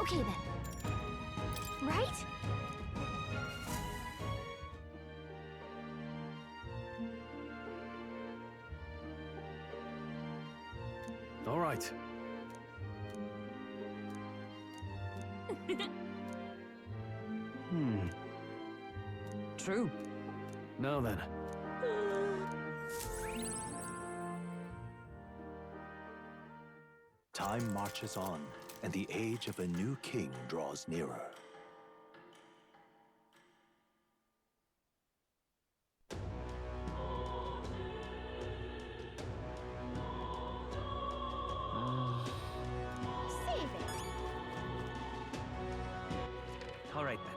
Okay then. Right? All right. True. Now then. Time marches on, and the age of a new king draws nearer. Save it. All right then.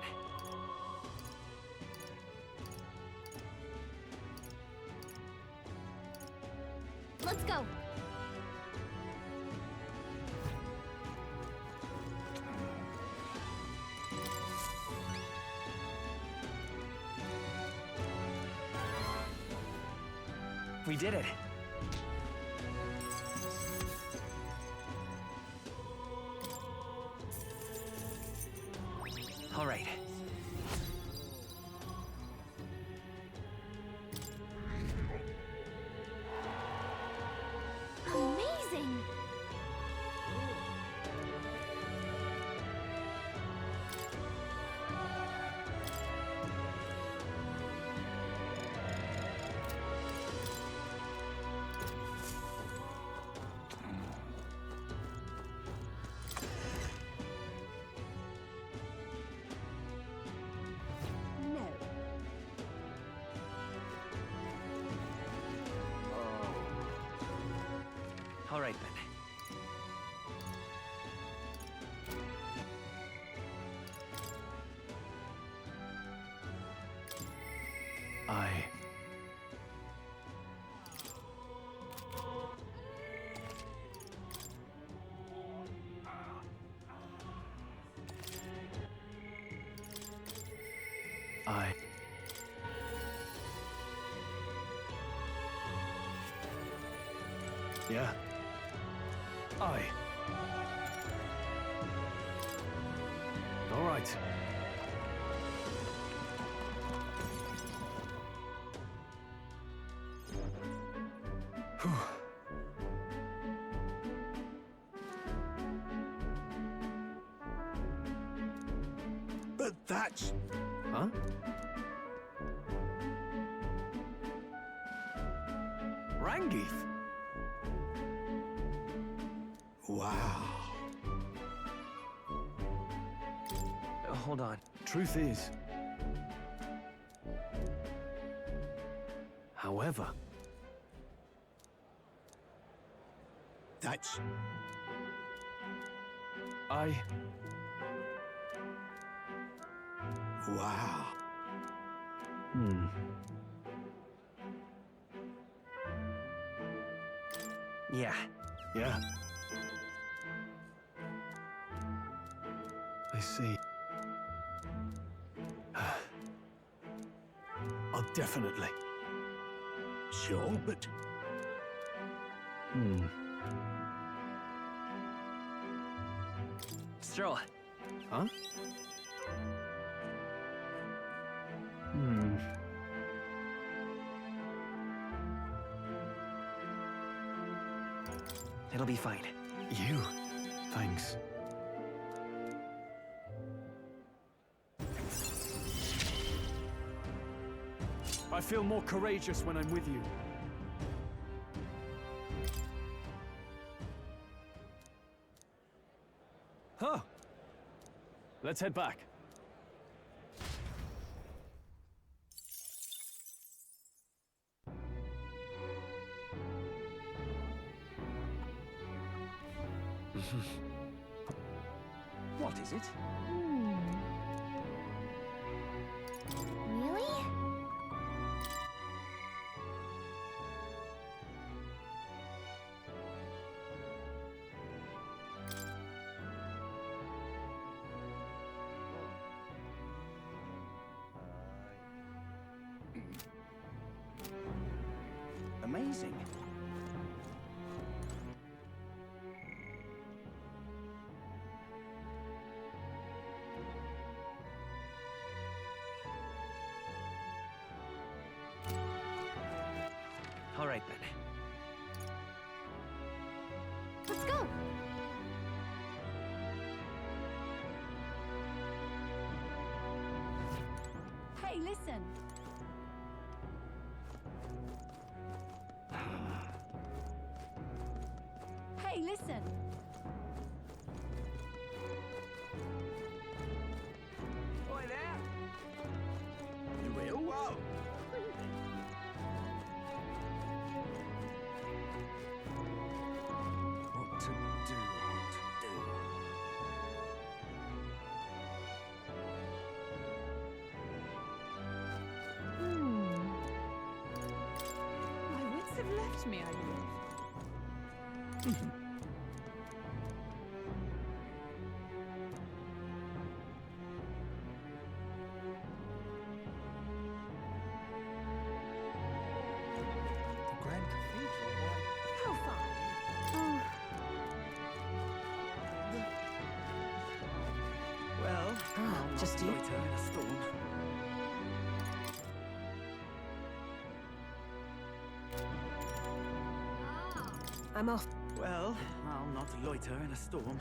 Let's go. We did it. All right. Amazing. No. All right then. I... Yeah. I... All right. Whew. But that's... Huh? Rangith? wow. Hold on. Truth is... However... That's... I... wow. Yeah. Yeah. I see. I'll definitely... Sure, but... Stroll. Huh? It'll be fine. You. Thanks. I feel more courageous when I'm with you. Huh. Let's head back. What is it? Really? Amazing. right then. Let's go. Hey, listen. Hey, listen. Oi there! You will? Whoa! What to do, what to do. My wits have left me, I believe. The Grand Cathedral, why? How far? Well, I'll just not you? loiter in a storm. I'm off. Well, I'll not loiter in a storm.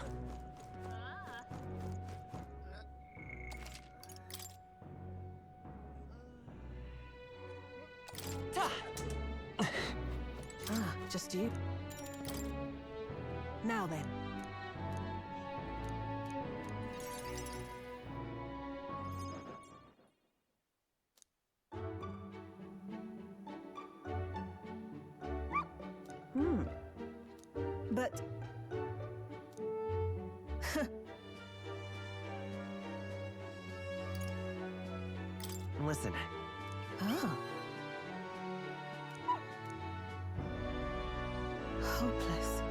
Ta! Just you? Now then. But... Listen, Ah. Hopeless.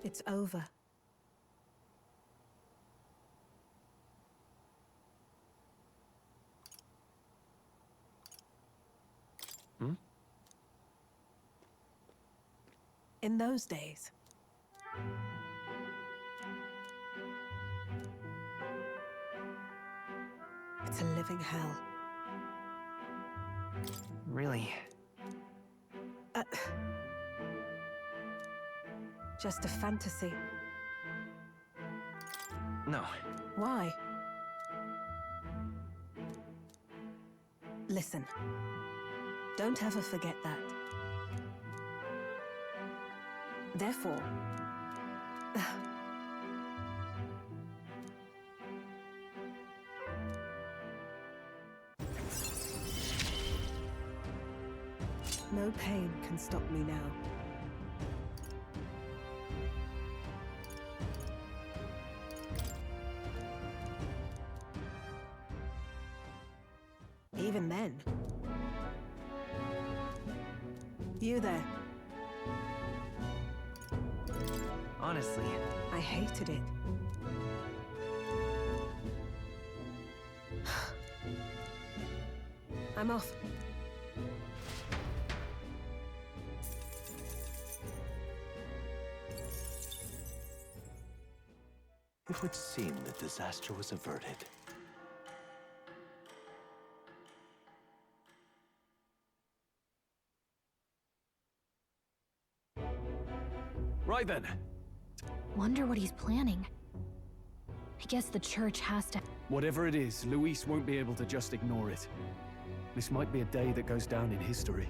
It's over. In those days, it's a living hell. really, Just a fantasy. no. Why? Listen, don't ever forget that. Therefore, no pain can stop me now. Even then, you there, Honestly, I hated it. I'm off. It would seem that disaster was averted. Right then. Wonder what he's planning. I guess the church has to... Whatever it is, Luis won't be able to just ignore it. This might be a day that goes down in history.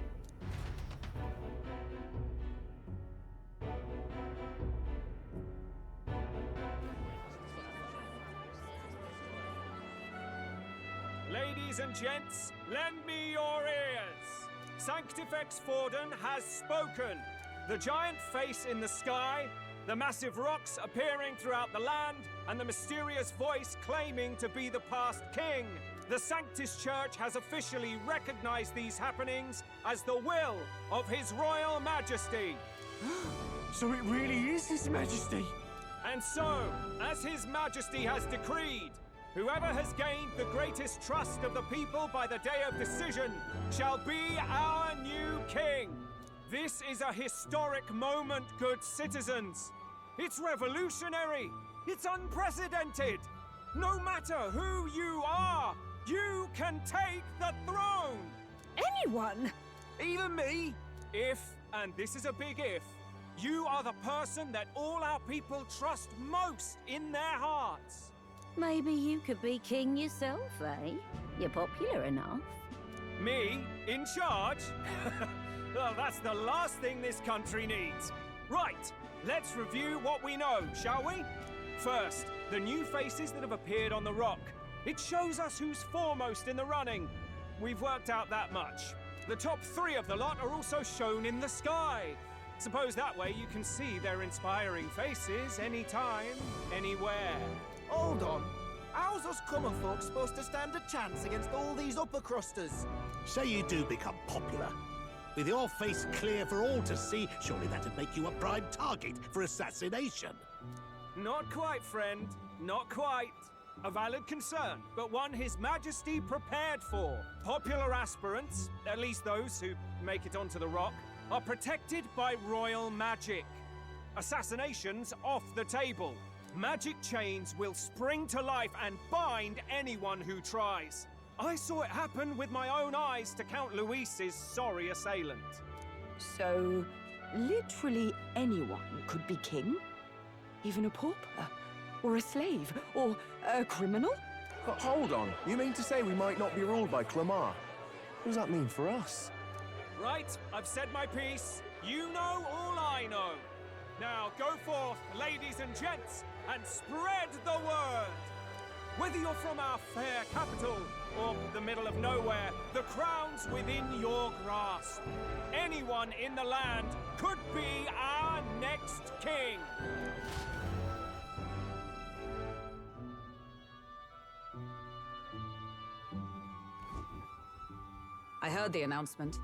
Ladies and gents, lend me your ears. Sanctifex Forden has spoken. The giant face in the sky, the massive rocks appearing throughout the land, and the mysterious voice claiming to be the past king. The Sanctus Church has officially recognized these happenings as the will of His Royal Majesty. So it really is His Majesty! And so, as His Majesty has decreed, whoever has gained the greatest trust of the people by the day of decision shall be our new king. This is a historic moment, good citizens. It's revolutionary. It's unprecedented. No matter who you are, you can take the throne! Anyone? Even me? If, and this is a big if, you are the person that all our people trust most in their hearts. Maybe you could be king yourself, eh? You're popular enough. Me? In charge? Well, that's the last thing this country needs. Right, let's review what we know, shall we? First, the new faces that have appeared on the rock. It shows us who's foremost in the running. We've worked out that much. The top 3 of the lot are also shown in the sky. Suppose that way you can see their inspiring faces anytime, anywhere. Hold on. How's us common folk supposed to stand a chance against all these upper crusters? Say you do become popular. With your face clear for all to see, surely that'd make you a prime target for assassination. Not quite, friend. Not quite. A valid concern, but one His Majesty prepared for. Popular aspirants, at least those who make it onto the rock, are protected by royal magic. Assassinations off the table. Magic chains will spring to life and bind anyone who tries. I saw it happen with my own eyes to Count Luis's sorry assailant. So, literally anyone could be king? Even a pauper? Or a slave? Or a criminal? Hold on. You mean to say we might not be ruled by Clamar? What does that mean for us? Right, I've said my piece. You know all I know. Now go forth, ladies and gents, and spread the word. Whether you're from our fair capital or the middle of nowhere, the crown's within your grasp. Anyone in the land could be our next king. I heard the announcement.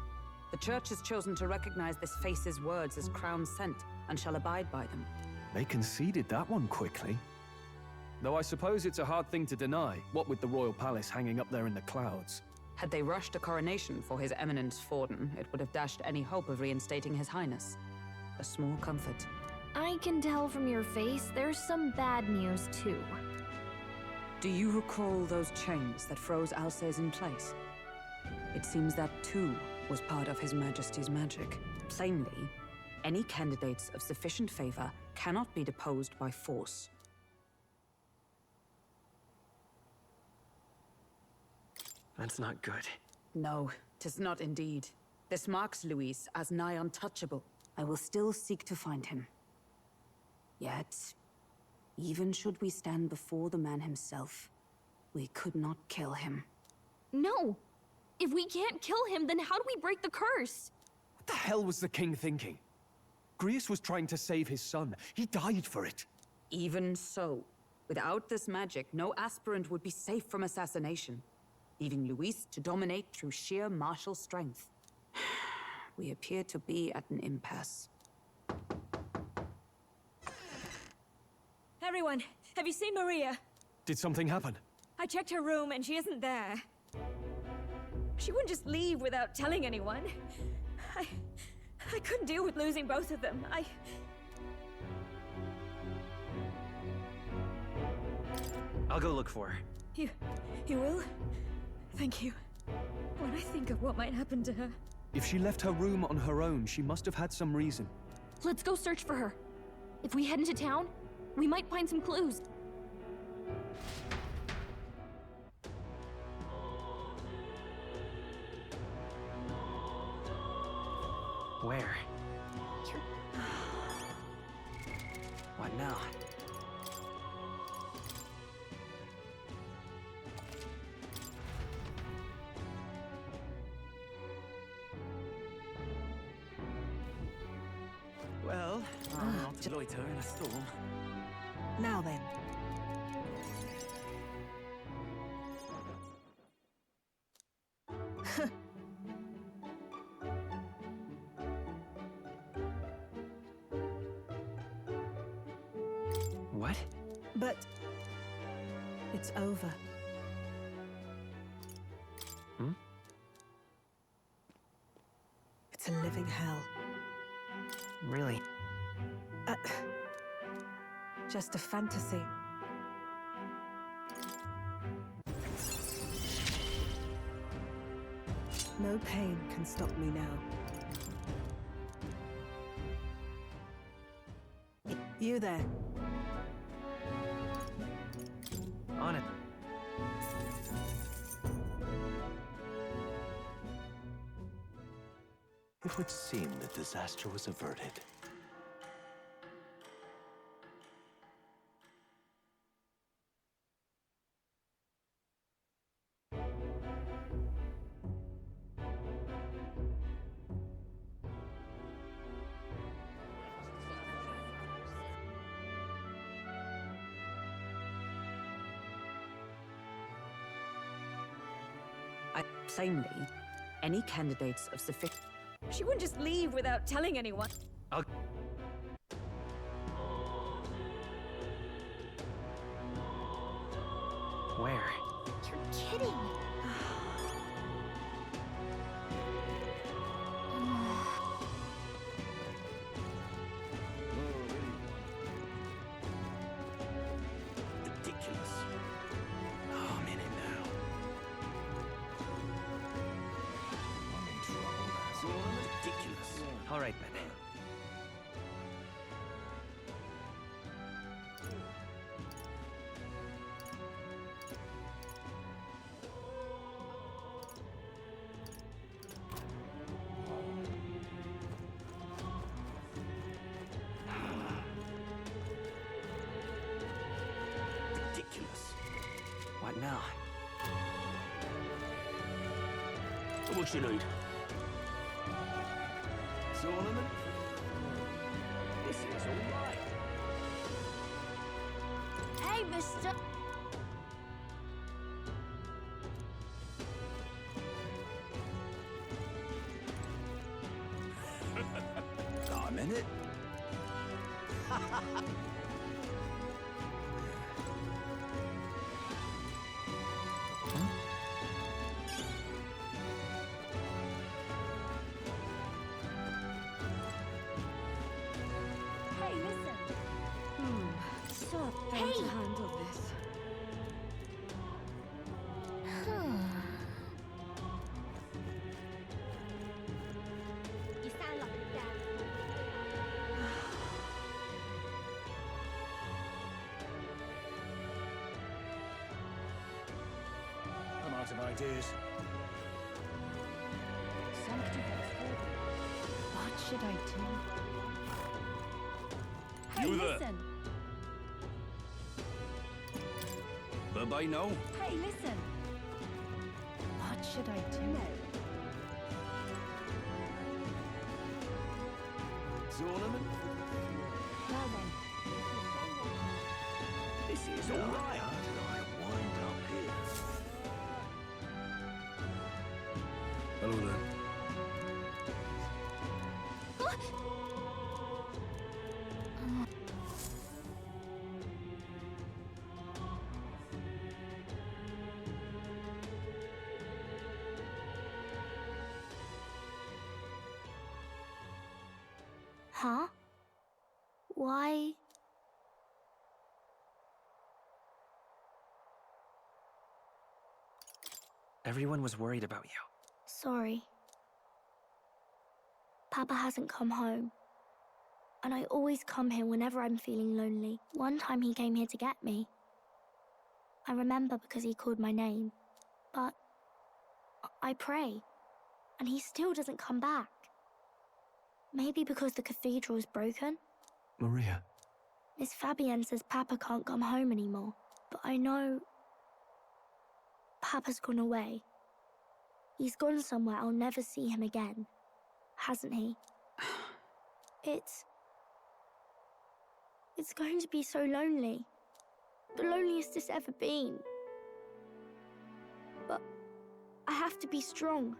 The Church has chosen to recognize this face's words as crown sent and shall abide by them. They conceded that one quickly. Though I suppose it's a hard thing to deny, what with the royal palace hanging up there in the clouds. Had they rushed a coronation for His Eminence Forden, it would have dashed any hope of reinstating His Highness. A small comfort. I can tell from your face there's some bad news too. Do you recall those chains that froze Alsace in place? It seems that too was part of His Majesty's magic. Plainly, any candidates of sufficient favor cannot be deposed by force. That's not good. No, 'tis not indeed. This marks Luis as nigh untouchable. I will still seek to find him. Yet, even should we stand before the man himself, we could not kill him. No! If we can't kill him, then how do we break the curse? What the hell was the king thinking? Grius was trying to save his son. He died for it. Even so, without this magic, no aspirant would be safe from assassination, leaving Luis to dominate through sheer martial strength. We appear to be at an impasse. Everyone, have you seen Maria? Did something happen? I checked her room and she isn't there. She wouldn't just leave without telling anyone. I couldn't deal with losing both of them. I'll go look for her. You will? Thank you. When I think of what might happen to her... If she left her room on her own, she must have had some reason. Let's go search for her. If we head into town, we might find some clues. Where? What now? Well, not to loiter in a storm. Now then. What? But... it's over. Hmm? It's a living hell. Really? Just a fantasy. No pain can stop me now. You there. On it. It would seem the disaster was averted. Plainly, any candidates of sufficient... She wouldn't just leave without telling anyone. I'll... Where? You're kidding. Ridiculous. Oh, I'm in it now. I'm in trouble now. Ridiculous. All right, then. Ridiculous. What now? What you need? Solomon? This is all right. Hey, mister. I'm in it. Hey, listen. So going to handle this. You sound like a dad. I'm out of ideas. What should I do? Hey, You there. listen. Bye-bye now. Hey, listen. What should I do? Solomon? Well then. This is all right. How did I wind up here? Hello there. Huh? Why? Everyone was worried about you. Sorry. Papa hasn't come home. And I always come here whenever I'm feeling lonely. One time he came here to get me. I remember because he called my name. But I pray. And he still doesn't come back. Maybe because the cathedral is broken? Maria, Miss Fabienne says Papa can't come home anymore. But I know... Papa's gone away. He's gone somewhere I'll never see him again. Hasn't he? It's going to be so lonely. The loneliest it's ever been. But I have to be strong,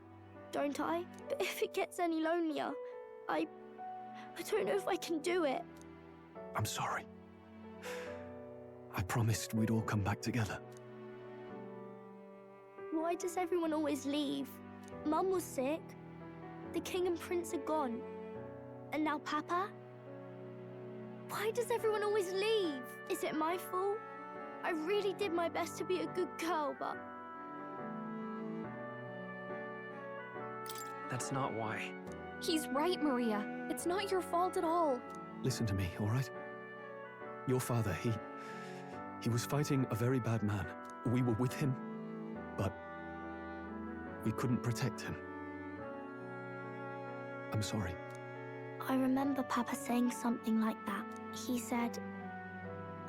don't I? But if it gets any lonelier, I don't know if I can do it. I'm sorry. I promised we'd all come back together. Why does everyone always leave? Mum was sick. The king and prince are gone. And now Papa? Why does everyone always leave? Is it my fault? I really did my best to be a good girl, but... That's not why. He's right, Maria. It's not your fault at all. Listen to me, all right? Your father, he was fighting a very bad man. We were with him, but we couldn't protect him. I'm sorry. I remember Papa saying something like that. He said,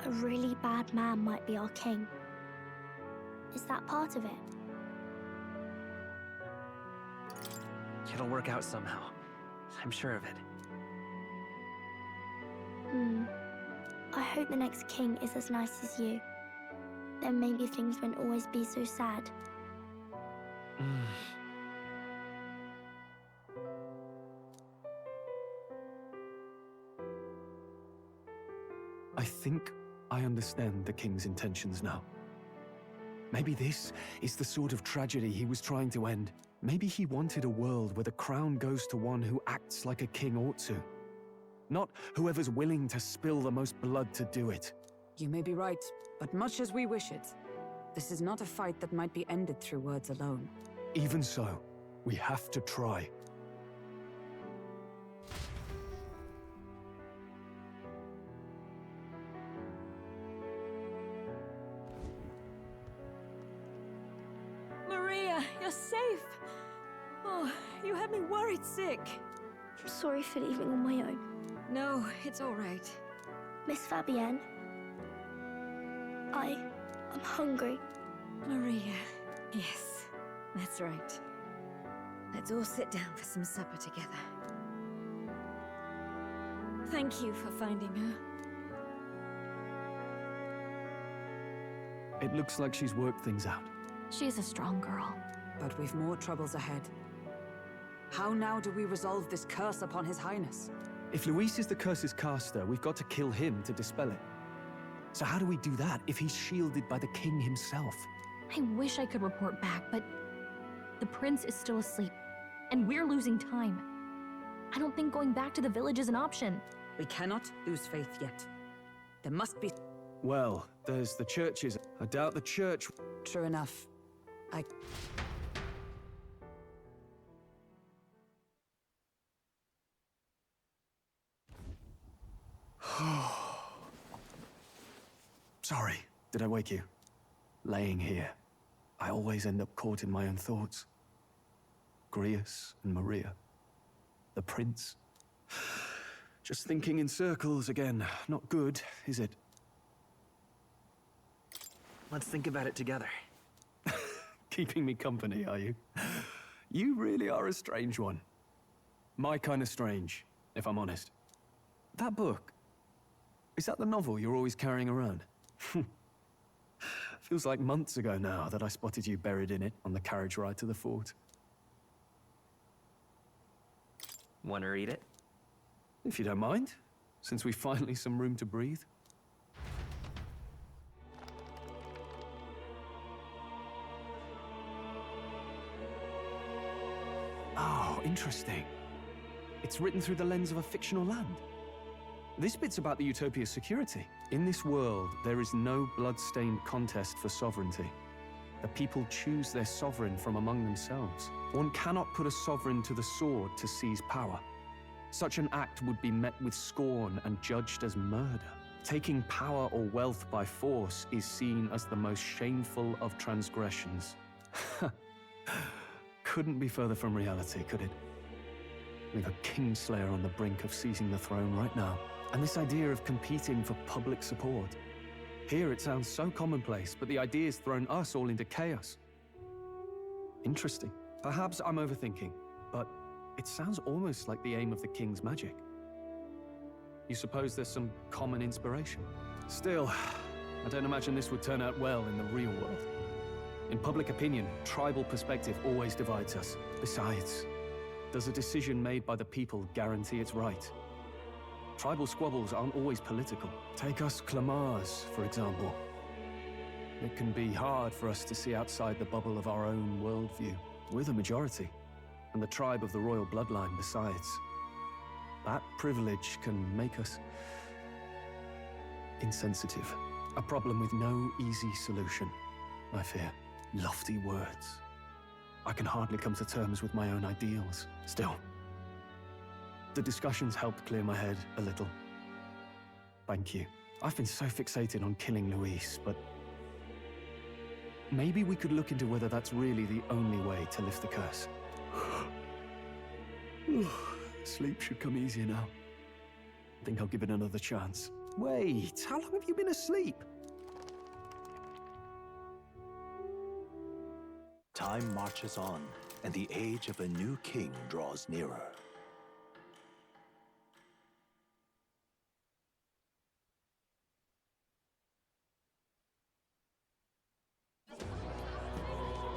a really bad man might be our king. Is that part of it? It'll work out somehow. I'm sure of it. I hope the next king is as nice as you. Then maybe things won't always be so sad. I think I understand the king's intentions now. Maybe this is the sort of tragedy he was trying to end. Maybe he wanted a world where the crown goes to one who acts like a king ought to. Not whoever's willing to spill the most blood to do it. You may be right, but much as we wish it, this is not a fight that might be ended through words alone. Even so, we have to try. Maria, you're safe. Oh, you had me worried sick. I'm sorry for leaving on my own. No, it's all right. Miss Fabienne, I'm hungry. Maria, yes, that's right. Let's all sit down for some supper together. Thank you for finding her. It looks like she's worked things out. She's a strong girl. But we've more troubles ahead. How now do we resolve this curse upon His Highness? If Luis is the curse's caster, we've got to kill him to dispel it. So how do we do that if he's shielded by the king himself? I wish I could report back, but the prince is still asleep, and we're losing time. I don't think going back to the village is an option. We cannot lose faith yet. There must be... Well, there's the churches. I doubt the church... True enough. Sorry, did I wake you? Laying here, I always end up caught in my own thoughts. Grius and Maria. The prince. Just thinking in circles again. Not good, is it? Let's think about it together. Keeping me company, are you? You really are a strange one. My kind of strange, if I'm honest. That book, is that the novel you're always carrying around? Feels like months ago now that I spotted you buried in it on the carriage ride to the fort. Want to read it? If you don't mind, since we've finally some room to breathe. Oh, interesting. It's written through the lens of a fictional land. This bit's about the Utopia's security. In this world, there is no blood-stained contest for sovereignty. The people choose their sovereign from among themselves. One cannot put a sovereign to the sword to seize power. Such an act would be met with scorn and judged as murder. Taking power or wealth by force is seen as the most shameful of transgressions. Couldn't be further from reality, could it? We've a kingslayer on the brink of seizing the throne right now. And this idea of competing for public support. Here it sounds so commonplace, but the idea's thrown us all into chaos. Interesting. Perhaps I'm overthinking, but it sounds almost like the aim of the king's magic. You suppose there's some common inspiration? Still, I don't imagine this would turn out well in the real world. In public opinion, tribal perspective always divides us. Besides, does a decision made by the people guarantee it's right? Tribal squabbles aren't always political. Take us Clamars, for example. It can be hard for us to see outside the bubble of our own worldview. We're the majority, and the tribe of the royal bloodline besides. That privilege can make us insensitive. A problem with no easy solution, I fear. Lofty words. I can hardly come to terms with my own ideals. Still, the discussions helped clear my head a little. Thank you. I've been so fixated on killing Luis, but maybe we could look into whether that's really the only way to lift the curse. Sleep should come easier now. I think I'll give it another chance. Wait, how long have you been asleep? Time marches on, and the age of a new king draws nearer.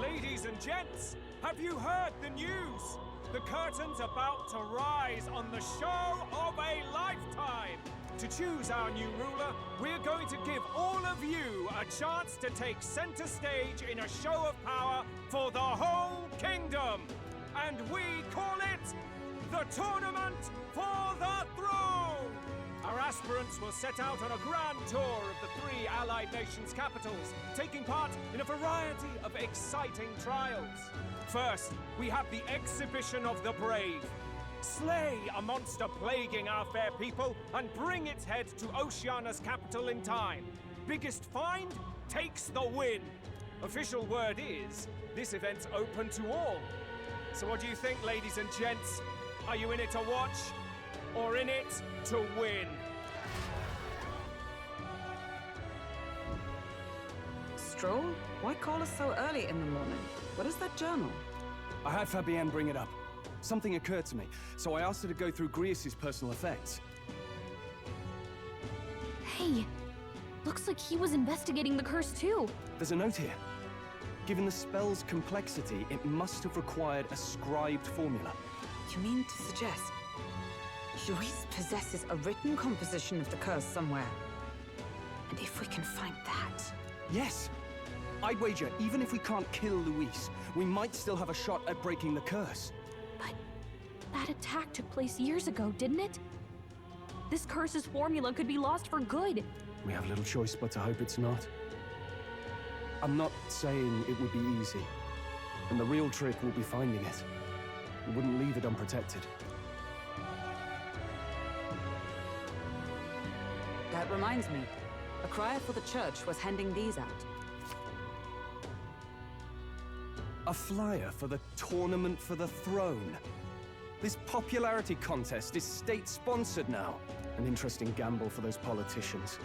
Ladies and gents, have you heard the news? The curtain's about to rise on the show of a lifetime. To choose our new ruler, we're going to give all of you a chance to take center stage in a show of power for the whole kingdom. And we call it the Tournament for the Throne. Our aspirants will set out on a grand tour of the 3 allied nations' capitals, taking part in a variety of exciting trials. First, we have the Exhibition of the Brave. Slay a monster plaguing our fair people and bring its head to Oceania's capital in time. Biggest find takes the win. Official word is, this event's open to all. So what do you think, ladies and gents? Are you in it to watch, or in it to win? Stroll? Why call us so early in the morning? What is that journal? I had Fabienne bring it up. Something occurred to me, so I asked her to go through Grius' personal effects. Hey, looks like he was investigating the curse too. There's a note here. Given the spell's complexity, it must have required a scribed formula. You mean to suggest Luis possesses a written composition of the curse somewhere? And if we can find that... Yes! I'd wager, even if we can't kill Luis, we might still have a shot at breaking the curse. But that attack took place years ago, didn't it? This curse's formula could be lost for good. We have little choice but to hope it's not. I'm not saying it would be easy. And the real trick will be finding it. We wouldn't leave it unprotected. That reminds me. A crier for the church was handing these out. A flyer for the Tournament for the Throne. This popularity contest is state-sponsored now. An interesting gamble for those politicians.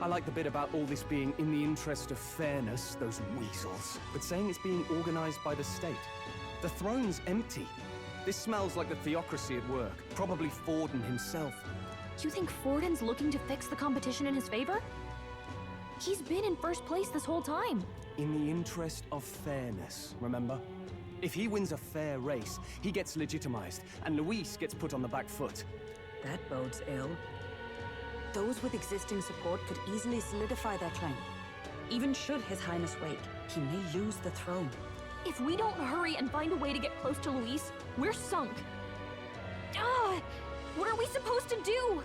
I like the bit about all this being in the interest of fairness, those weasels. But saying it's being organized by the state. The throne's empty. This smells like the theocracy at work. Probably Forden himself. You think Forden's looking to fix the competition in his favor? He's been in first place this whole time. In the interest of fairness, remember? If he wins a fair race, he gets legitimized, and Luis gets put on the back foot. That bodes ill. Those with existing support could easily solidify their claim. Even should His Highness wake, he may lose the throne. If we don't hurry and find a way to get close to Luis, we're sunk. Ah! What are we supposed to do?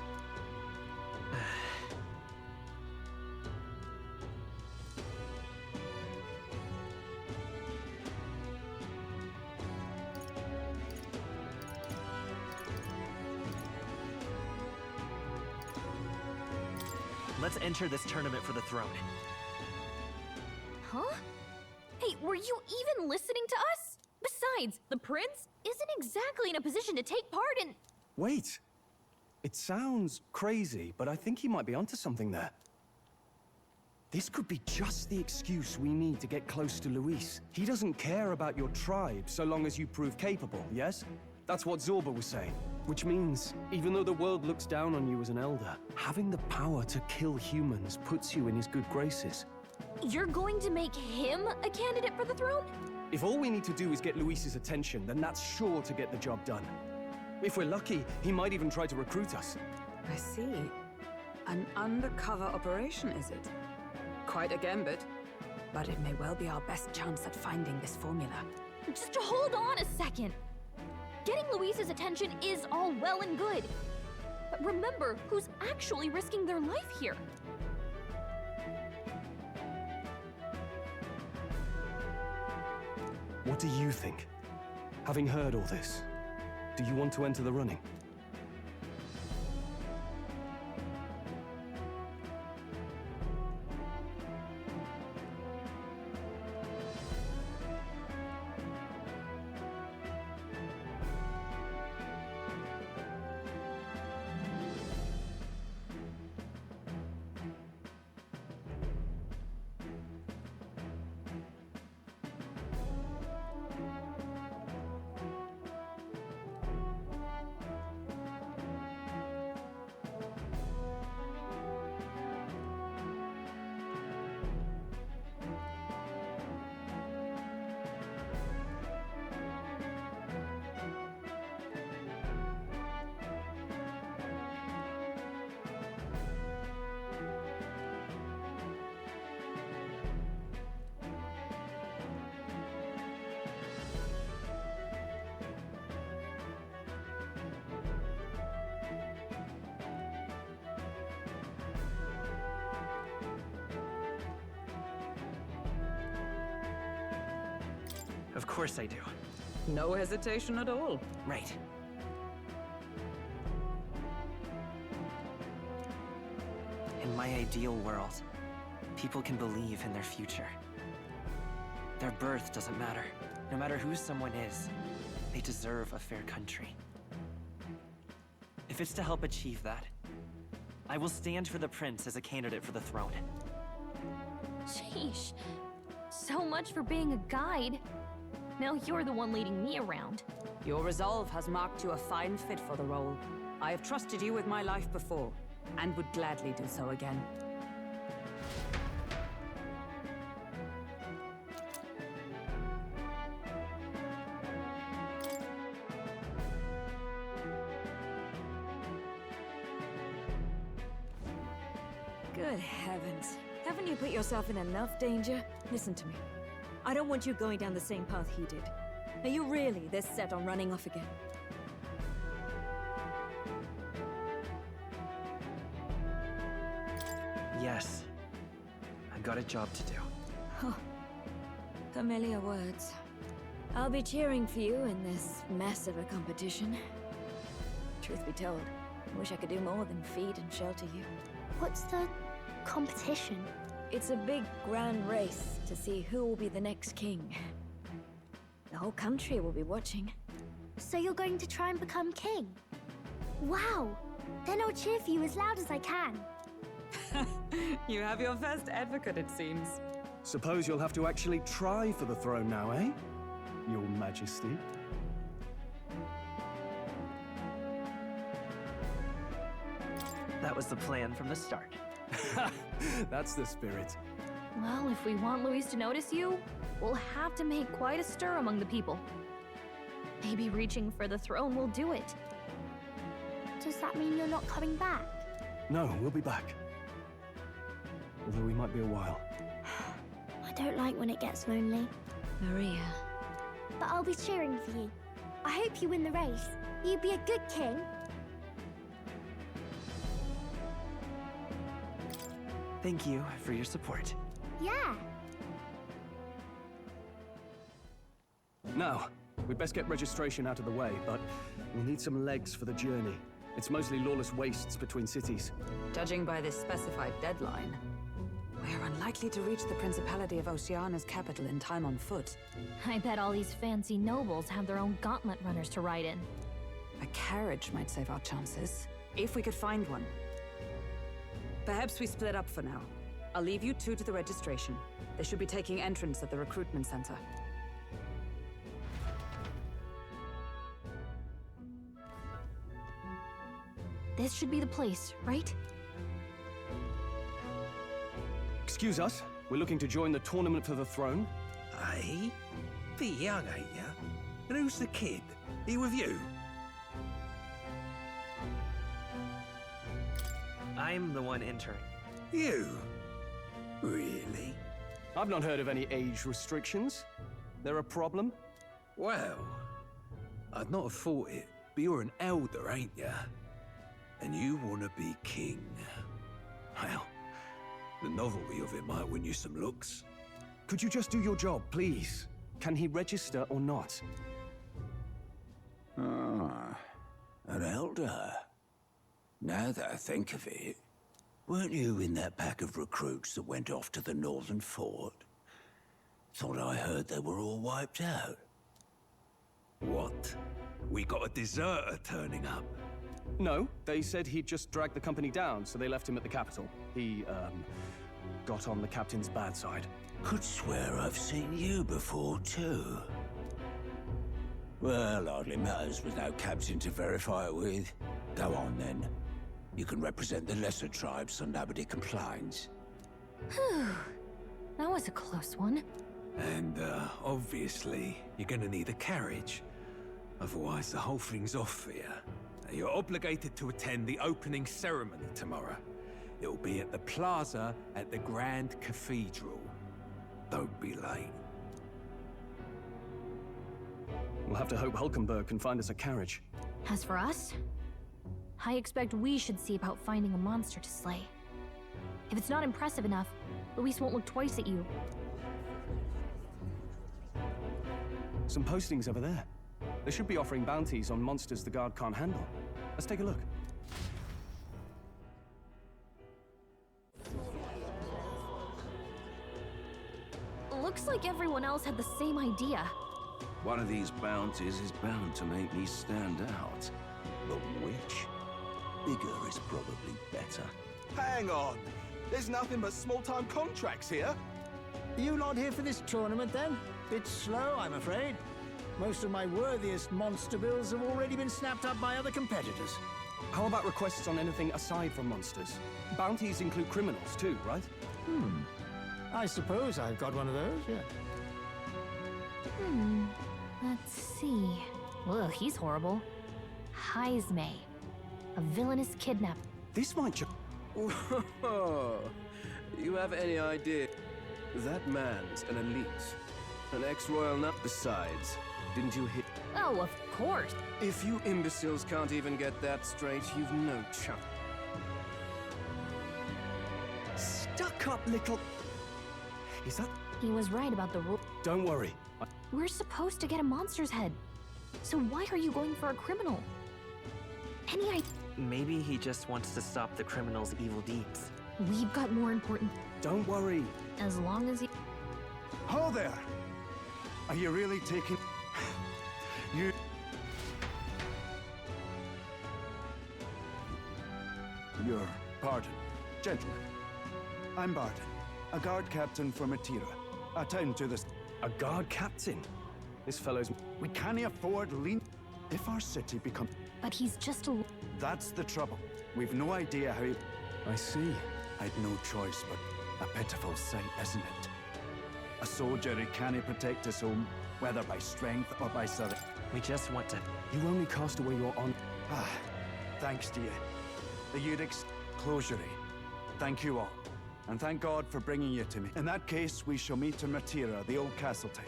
Let's enter this tournament for the throne. Huh? Hey, were you even listening to us? Besides, the prince isn't exactly in a position to take part in... Wait. It sounds crazy, but I think he might be onto something there. This could be just the excuse we need to get close to Luis. He doesn't care about your tribe so long as you prove capable, yes? That's what Zorba was saying. Which means, even though the world looks down on you as an elder, having the power to kill humans puts you in his good graces. You're going to make him a candidate for the throne? If all we need to do is get Luis's attention, then that's sure to get the job done. If we're lucky, he might even try to recruit us. I see. An undercover operation, is it? Quite a gambit. But it may well be our best chance at finding this formula. Just hold on a second. Getting Luis's attention is all well and good. But remember who's actually risking their life here. What do you think? Having heard all this, do you want to enter the running? Of course I do. No hesitation at all. Right. In my ideal world, people can believe in their future. Their birth doesn't matter. No matter who someone is, they deserve a fair country. If it's to help achieve that, I will stand for the prince as a candidate for the throne. Sheesh. So much for being a guide. Now you're the one leading me around. Your resolve has marked you a fine fit for the role. I have trusted you with my life before, and would gladly do so again. Good heavens. Haven't you put yourself in enough danger? Listen to me. I don't want you going down the same path he did. Are you really this set on running off again? Yes. I've got a job to do. Oh, familiar words. I'll be cheering for you in this mess of a competition. Truth be told, I wish I could do more than feed and shelter you. What's the competition? It's a big, grand race to see who will be the next king. The whole country will be watching. So you're going to try and become king? Wow! Then I'll cheer for you as loud as I can. You have your first advocate, it seems. Suppose you'll have to actually try for the throne now, eh? Your Majesty. That was the plan from the start. That's the spirit. Well, if we want Luis to notice you, we'll have to make quite a stir among the people. Maybe reaching for the throne will do it. Does that mean you're not coming back? No, we'll be back. Although we might be a while. I don't like when it gets lonely. Maria. But I'll be cheering for you. I hope you win the race. You'd be a good king. Thank you for your support. Yeah. Now, we'd best get registration out of the way, but we'll need some legs for the journey. It's mostly lawless wastes between cities. Judging by this specified deadline, we're unlikely to reach the Principality of Oceana's capital in time on foot. I bet all these fancy nobles have their own gauntlet runners to ride in. A carriage might save our chances, if we could find one. Perhaps we split up for now. I'll leave you two to the registration. They should be taking entrance at the recruitment center. This should be the place, right? Excuse us, we're looking to join the tournament for the throne. Aye? Bit young, ain't ya? And who's the kid? He with you? I'm the one entering. You? Really? I've not heard of any age restrictions. There a problem? Well, I'd not have thought it, but you're an elder, ain't ya? And you want to be king. Well, the novelty of it might win you some looks. Could you just do your job, please? Can he register or not? Ah, an elder. Now that I think of it, weren't you in that pack of recruits that went off to the northern fort? Thought I heard they were all wiped out. What? We got a deserter turning up? No, they said he'd just dragged the company down, so they left him at the capital. He, got on the captain's bad side. Could swear I've seen you before, too. Well, hardly matters with no captain to verify it with. Go on, then. You can represent the lesser tribes so nobody complains. Whew. That was a close one. And, obviously, you're gonna need a carriage. Otherwise, the whole thing's off for you. You're obligated to attend the opening ceremony tomorrow. It'll be at the plaza at the Grand Cathedral. Don't be late. We'll have to hope Hulkenberg can find us a carriage. As for us, I expect we should see about finding a monster to slay. If it's not impressive enough, Luis won't look twice at you. Some postings over there. They should be offering bounties on monsters the guard can't handle. Let's take a look. Looks like everyone else had the same idea. One of these bounties is bound to make me stand out. But which? Bigger is probably better. Hang on. There's nothing but small-time contracts here. You not here for this tournament, then? Bit slow, I'm afraid. Most of my worthiest monster bills have already been snapped up by other competitors. How about requests on anything aside from monsters? Bounties include criminals too, right? I suppose I've got one of those, yeah. Let's see. Ugh, he's horrible. Heisme. A villainous kidnapper. This might just... Whoa. You have any idea? That man's an elite. An ex-royal nut besides. Didn't you hit? Oh, of course. If you imbeciles can't even get that straight, you've no chance. Stuck up little... Is that... He was right about the rule. Don't worry. We're supposed to get a monster's head. So why are you going for a criminal? Any idea? Maybe he just wants to stop the criminal's evil deeds. We've got more important... Don't worry. As long as he... Ho there! Are you really taking... Your pardon, gentlemen. I'm Barton, a guard captain for Matira, a town to this... A guard captain? This fellow's... We can't afford lean... If our city becomes... But he's just a... That's the trouble. We've no idea how he... I see. I'd no choice, but a pitiful sight, isn't it? A soldier who can't protect his home, whether by strength or by surrender. We just want to... You only cast away your honor. Ah, thanks to you. The Udix closure. Thank you all. And thank God for bringing you to me. In that case, we shall meet in Matira, the old castle town.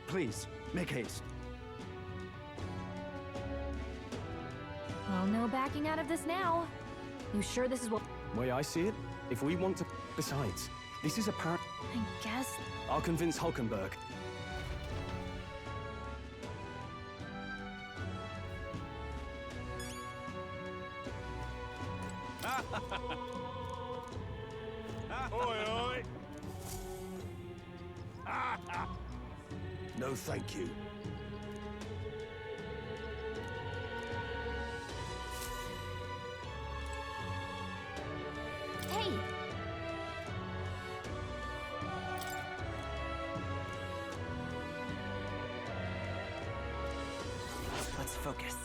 Please, make haste. Well, no backing out of this now. You sure this is what... Way I see it, if we want to... Besides, this is apparent... I guess... I'll convince Hulkenberg. Oi, oi! No, thank you. Hey! Let's focus.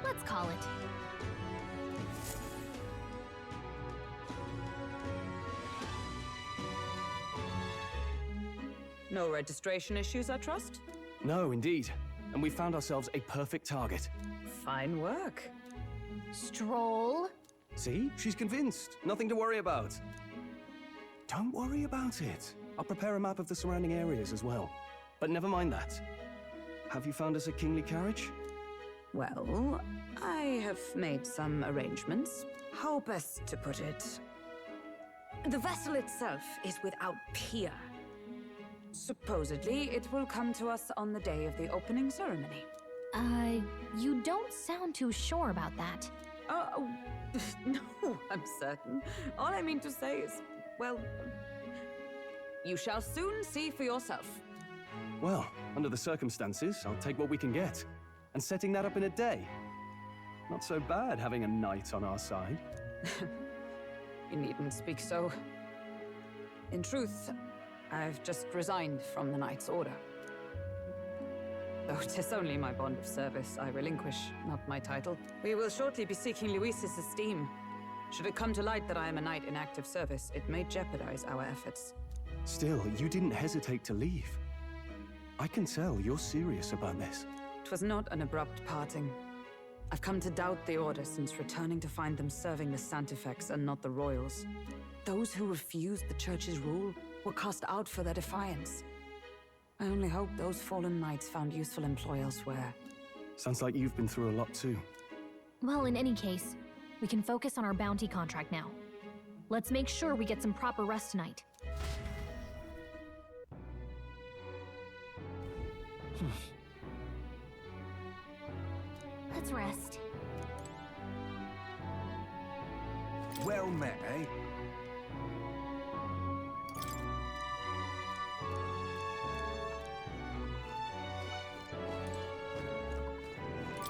Let's call it. No registration issues, I trust? No, indeed. And we found ourselves a perfect target. Fine work. Stroll. See? She's convinced. Nothing to worry about. Don't worry about it. I'll prepare a map of the surrounding areas as well. But never mind that. Have you found us a kingly carriage? Well, I have made some arrangements. How best to put it? The vessel itself is without peer. Supposedly, it will come to us on the day of the opening ceremony. You don't sound too sure about that. Oh, no, I'm certain. All I mean to say is, well, you shall soon see for yourself. Well, under the circumstances, I'll take what we can get. And setting that up in a day. Not so bad having a knight on our side. You needn't speak so. In truth, I've just resigned from the Knight's Order. Though 'tis only my bond of service I relinquish, not my title. We will shortly be seeking Luis's esteem. Should it come to light that I am a knight in active service, it may jeopardize our efforts. Still, you didn't hesitate to leave. I can tell you're serious about this. It was not an abrupt parting. I've come to doubt the Order since returning to find them serving the Santifex and not the Royals. Those who refused the Church's rule were cast out for their defiance. I only hope those fallen knights found useful employ elsewhere. Sounds like you've been through a lot too. Well, in any case, we can focus on our bounty contract now. Let's make sure we get some proper rest tonight. Let's rest. Well met, eh?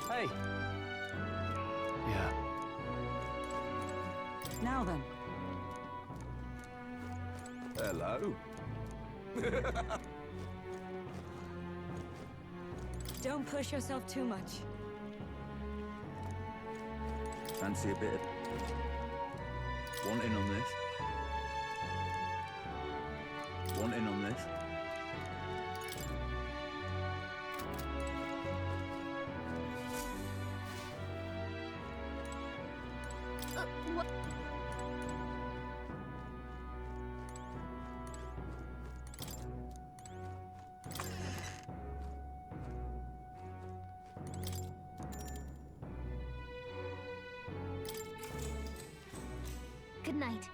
Hey! Yeah. Now then. Hello? Don't push yourself too much. Fancy a bit of... Want in on this? Want in on this? What? Good night.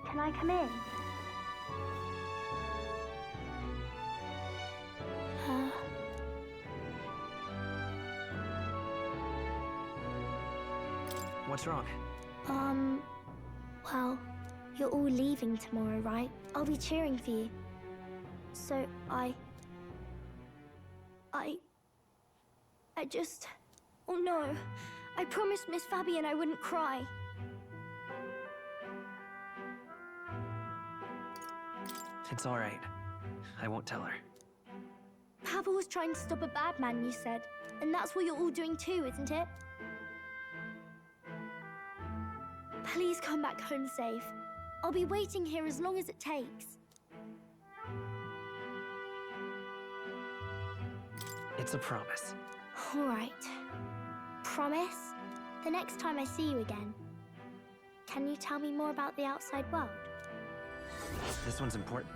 Can I come in? What's wrong? Well, you're all leaving tomorrow, right? I'll be cheering for you. So I just... Oh no. I promised Miss Fabian I wouldn't cry. It's all right. I won't tell her. Papa was trying to stop a bad man, you said. And that's what you're all doing too, isn't it? Please come back home safe. I'll be waiting here as long as it takes. It's a promise. All right. Promise? The next time I see you again, can you tell me more about the outside world? This one's important.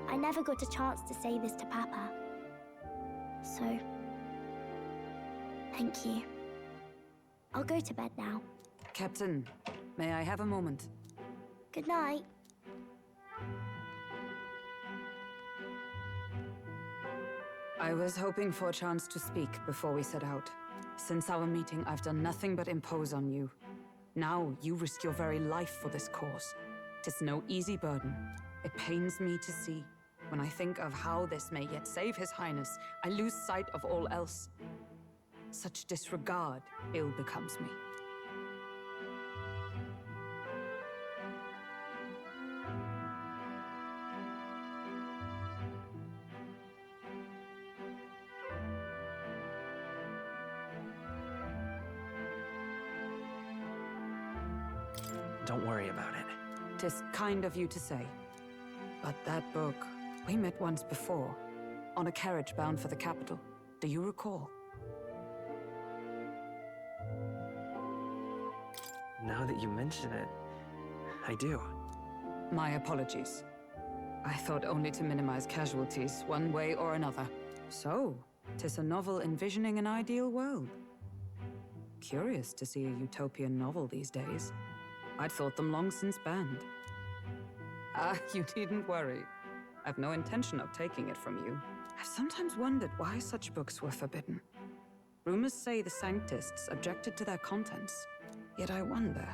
I never got a chance to say this to Papa. So, thank you. I'll go to bed now. Captain, may I have a moment? Good night. I was hoping for a chance to speak before we set out. Since our meeting, I've done nothing but impose on you. Now, you risk your very life for this cause. 'Tis no easy burden. It pains me to see. When I think of how this may yet save His Highness, I lose sight of all else. Such disregard ill becomes me. Don't worry about it. 'Tis kind of you to say. But that book, we met once before, on a carriage bound for the capital. Do you recall? Now that you mention it, I do. My apologies. I thought only to minimize casualties, one way or another. So, 'tis a novel envisioning an ideal world. Curious to see a utopian novel these days. I'd thought them long since banned. You needn't worry. I've no intention of taking it from you. I've sometimes wondered why such books were forbidden. Rumors say the Sanctists objected to their contents. Yet I wonder,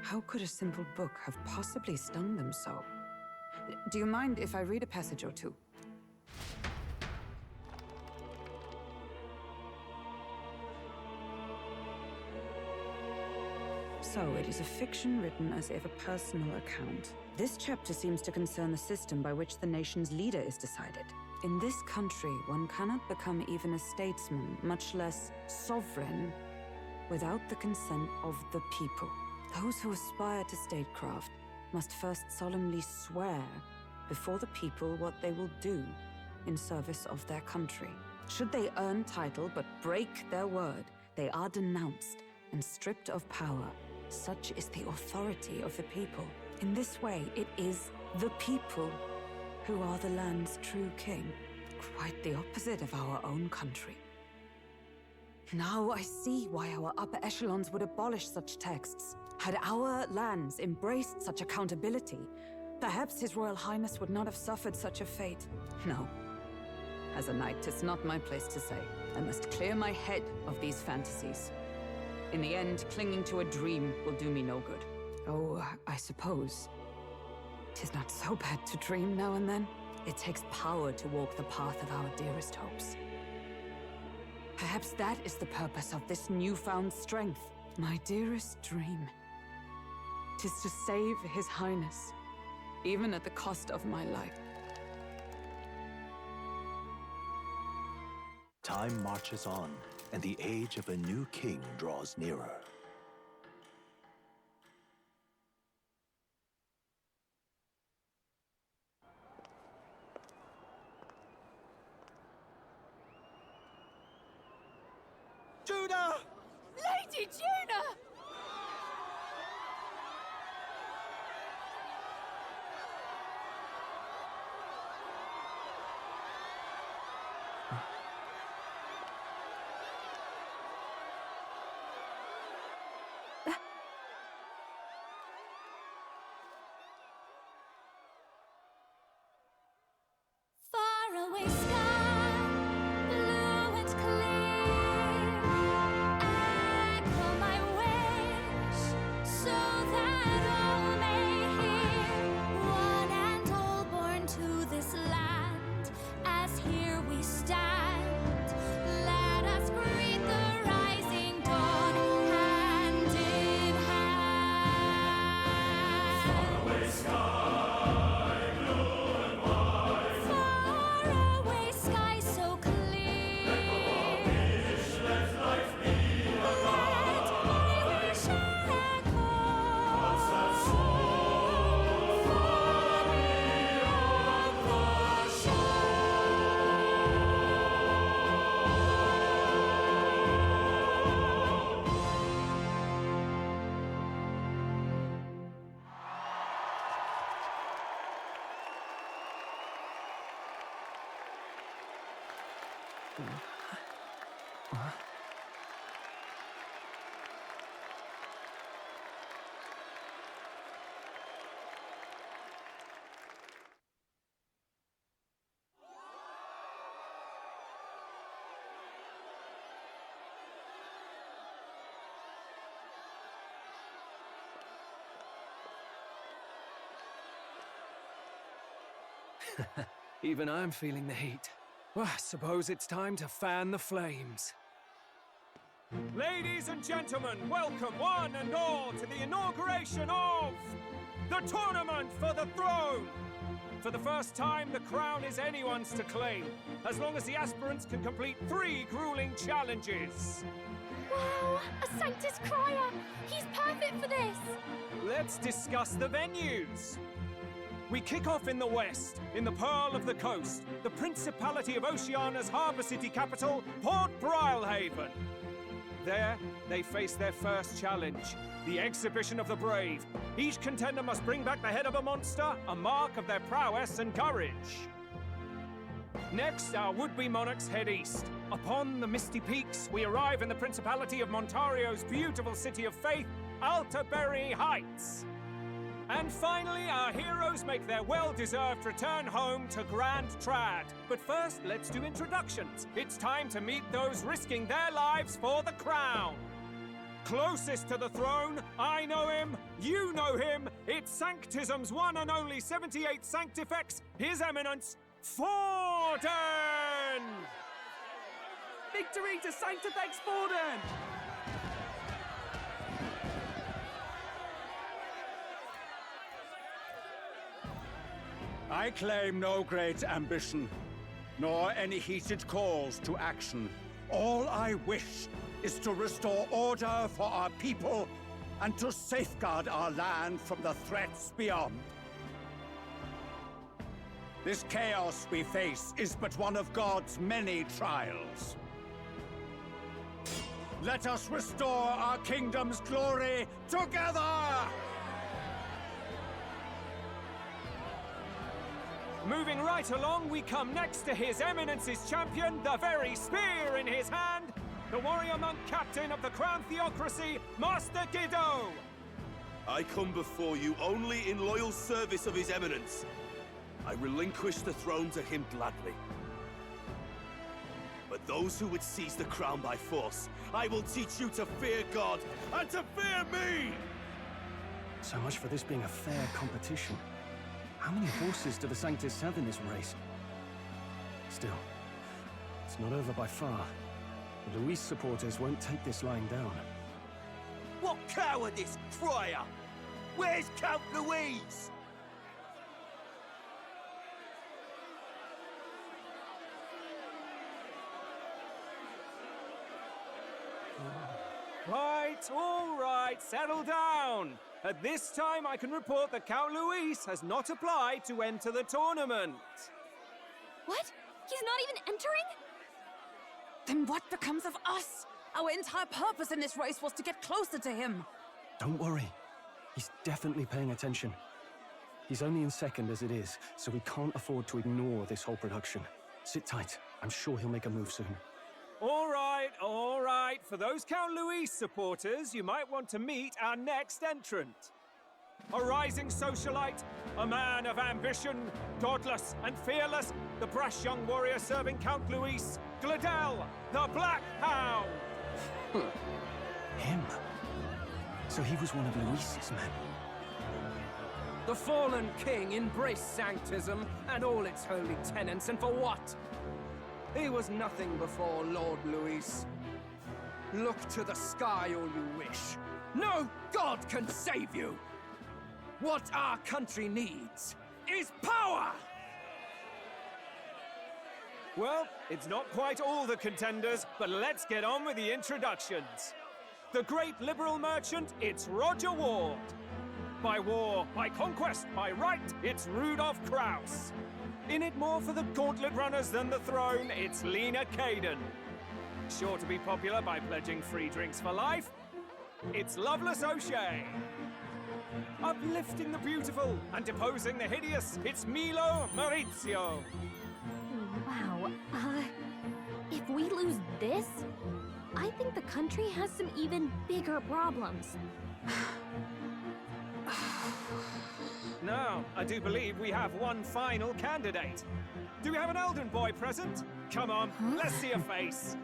how could a simple book have possibly stung them so? Do you mind if I read a passage or two? So, it is a fiction written as if a personal account. This chapter seems to concern the system by which the nation's leader is decided. In this country, one cannot become even a statesman, much less sovereign, without the consent of the people. Those who aspire to statecraft must first solemnly swear before the people what they will do in service of their country. Should they earn title but break their word, they are denounced and stripped of power. Such is the authority of the people. In this way, it is the people who are the land's true king. Quite the opposite of our own country. Now I see why our upper echelons would abolish such texts. Had our lands embraced such accountability, perhaps His Royal Highness would not have suffered such a fate. No. As a knight, 'tis not my place to say. I must clear my head of these fantasies. In the end, clinging to a dream will do me no good. Oh, I suppose 'tis not so bad to dream now and then. It takes power to walk the path of our dearest hopes. Perhaps that is the purpose of this newfound strength. My dearest dream. 'Tis to save His Highness, even at the cost of my life. Time marches on, and the age of a new king draws nearer. Judah! Lady Judah! Faraway sky, blue and clear. Echo my wish, so that all may hear. One and all born to this land, as here we stand. Let us greet the rising dawn, hand in hand. Faraway sky, blue and white. Faraway sky so clear. Echo our wish, let life be alive. Let my wish echo. Once that soul far beyond the Even I'm feeling the heat. Well, I suppose it's time to fan the flames. Ladies and gentlemen, welcome one and all to the inauguration of the Tournament for the Throne! For the first time, the crown is anyone's to claim, as long as the aspirants can complete 3 grueling challenges. Wow, a Sanctus Crier! He's perfect for this! Let's discuss the venues. We kick off in the west, in the Pearl of the Coast, the Principality of Oceania's harbour city capital, Port Brilehaven. There, they face their first challenge, the Exhibition of the Brave. Each contender must bring back the head of a monster, a mark of their prowess and courage. Next, our would-be monarchs head east. Upon the misty peaks, we arrive in the Principality of Montario's beautiful city of faith, Altaberry Heights. And finally, our heroes make their well-deserved return home to Grand Trad. But first, let's do introductions. It's time to meet those risking their lives for the crown. Closest to the throne, I know him, you know him. It's Sanctism's one and only 78th Sanctifex, His Eminence, Forden! Victory to Sanctifex Forden! I claim no great ambition, nor any heated calls to action. All I wish is to restore order for our people and to safeguard our land from the threats beyond. This chaos we face is but one of God's many trials. Let us restore our kingdom's glory together! Moving right along, we come next to His Eminence's champion, the very spear in his hand, the warrior monk captain of the Crown Theocracy, Master Giddo! I come before you only in loyal service of His Eminence. I relinquish the throne to him gladly. But those who would seize the crown by force, I will teach you to fear God and to fear me! So much for this being a fair competition. How many horses do the Sanctus have in this race? Still, it's not over by far. The Luis supporters won't take this lying down. What cowardice, Crier! Where's Count Louise? All right, settle down. At this time, I can report that Count Luis has not applied to enter the tournament. What? He's not even entering? Then what becomes of us? Our entire purpose in this race was to get closer to him. Don't worry. He's definitely paying attention. He's only in second as it is, so we can't afford to ignore this whole production. Sit tight. I'm sure he'll make a move soon. All right, all right. For those Count Luis supporters, you might want to meet our next entrant. A rising socialite, a man of ambition, godless and fearless, the brash young warrior serving Count Luis, Gladel, the Black Hound. Him? So he was one of Luis's men. The fallen king embraced Sanctism and all its holy tenets, and for what? He was nothing before Lord Luis. Look to the sky all you wish. No god can save you! What our country needs is power! Well, it's not quite all the contenders, but let's get on with the introductions. The great liberal merchant, it's Roger Ward. By war, by conquest, by right, it's Rudolph Krauss. In it more for the gauntlet runners than the throne, it's Lena Caden. Sure to be popular by pledging free drinks for life, it's Loveless O'Shea. Uplifting the beautiful and deposing the hideous, it's Milo Maurizio. Wow. If we lose this, I think the country has some even bigger problems. Now, I do believe we have one final candidate. Do we have an Elden boy present? Come on, let's see a face.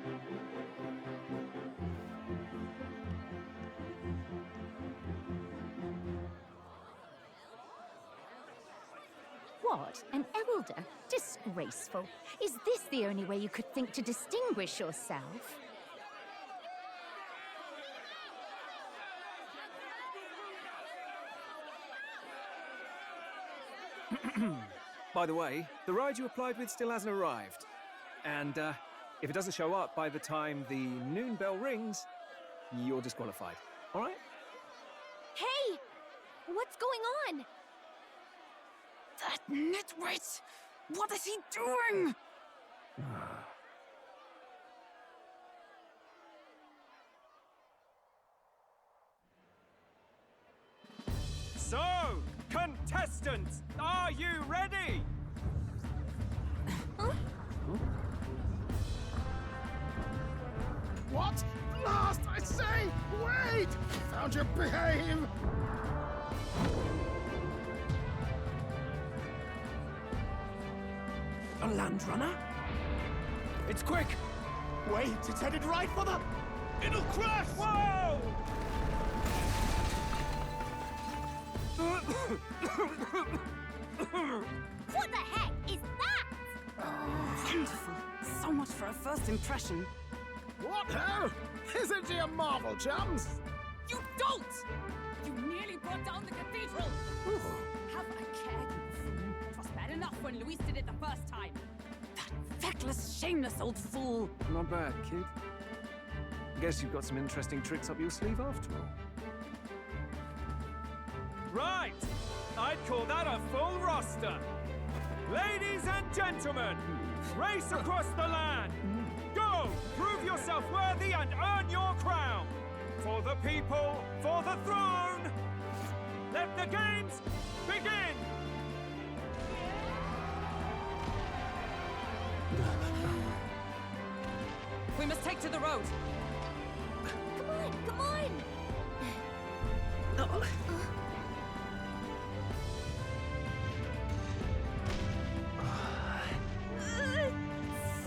What? An elder? Disgraceful. Is this the only way you could think to distinguish yourself? By the way, the ride you applied with still hasn't arrived. And if it doesn't show up by the time the noon bell rings, you're disqualified. All right? Hey! What's going on? That nitwit! What is he doing? So, contestants, are you ready? What? Blast, I say! Wait! Found your behave! A land runner? It's quick! Wait, it's headed right for the... It'll crash! Whoa! What the heck is that? Wonderful. So much for a first impression. What hell? Isn't he a marvel, chums? You don't! You nearly brought down the cathedral! Have a care, you fool. It was bad enough when Luis did it the first time. That feckless, shameless old fool. Not bad, kid. Guess you've got some interesting tricks up your sleeve after all. Right! I'd call that a full roster. Ladies and gentlemen, race across the land. Go! Prove yourself worthy and earn your crown. For the people, for the throne. Let the games begin! We must take to the road. Come on, come on!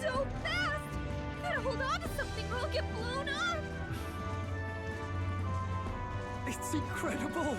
So fast! Gotta hold on to something or I'll get blown up! It's incredible!